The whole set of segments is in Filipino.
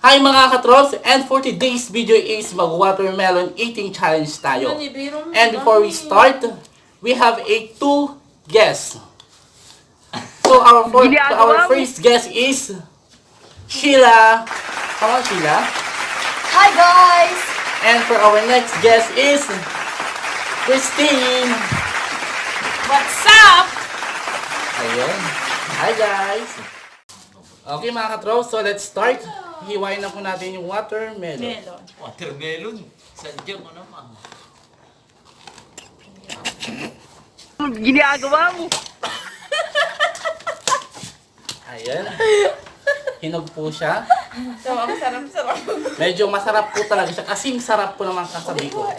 Hi mga kaTROPZ, and for today's video is mag-watermelon eating challenge tayo. And before we start, we have two guests. So our first guest is Sheila. Come on, Sheila. Hi guys! And for our next guest is Christine. What's up? Ayun. Hi guys. Okay mga kaTROPZ, so let's start. Hiwain na po natin yung watermelon. Watermelon? Sadya mo naman. Ginagawa mo? Ayan. Hinog po siya. So, ang sarap-sarap. Medyo masarap po talaga siya. Kasing sarap po naman kasabi ko.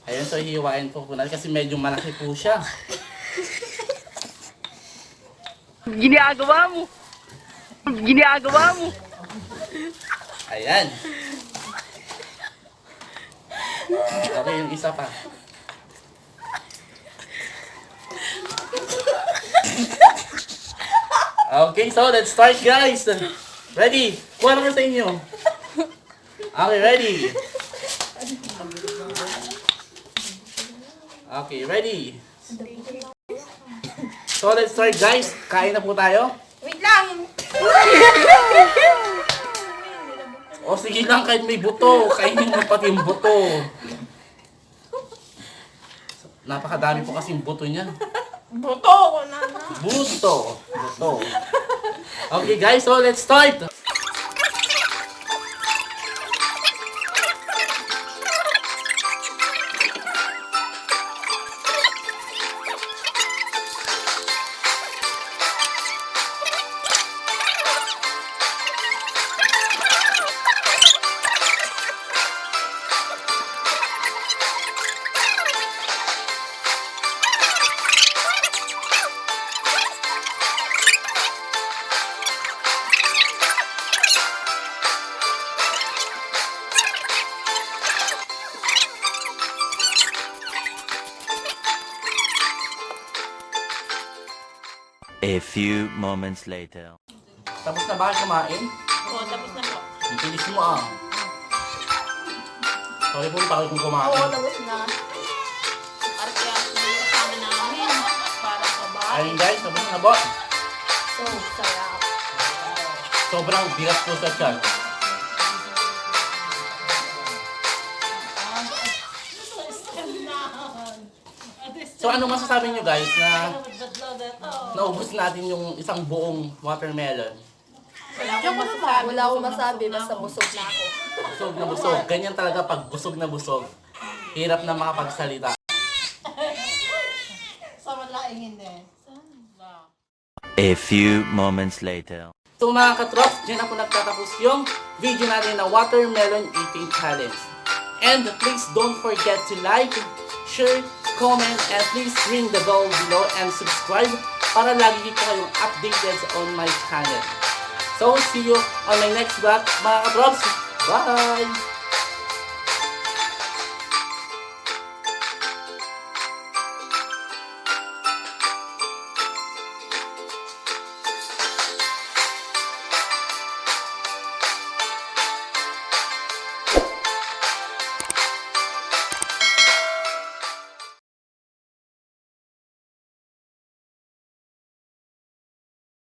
Ayan, so hihiwain po natin kasi medyo malaki po siya. Ginagawa mo? Ginagawa mo? Ayan. Okay, yung isa pa. Okay, so let's start guys. Ready? Kuha naman sa inyo. Okay, ready? Okay, ready? So let's start guys. Kain na po tayo. Wait lang! O sige lang, kahit may buto. Kainin mo pati yung buto. Napakadami po kasing buto niya. Buto ko na. Buto. Okay guys, so let's start. A few moments later. Tapos na ba kayo kumain? Oo, tapos na po. Ang bilis mo ah. Sorry po, takot kong kumain. Oo, tapos na. Arkiat na yung kasama namin. Para kabahay. Ayun guys, tapos na ba? So, sarap. Sobrang bigat po sa tiyan. So ano masasabi nyo guys na naubos natin yung isang buong watermelon? Wala akong masabi, basta busog na ako. Busog na busog. Ganyan talaga pag busog na busog. Hirap na makapagsalita. A few moments later. So mga kaTROPZ, dyan na po nagtatapos yung video natin na watermelon eating challenge. And please don't forget to like, share, comment, and please ring the bell below and subscribe para lagi po kayong updated on my channel. So see you on my next vlog mga kaTROPZ. Bye!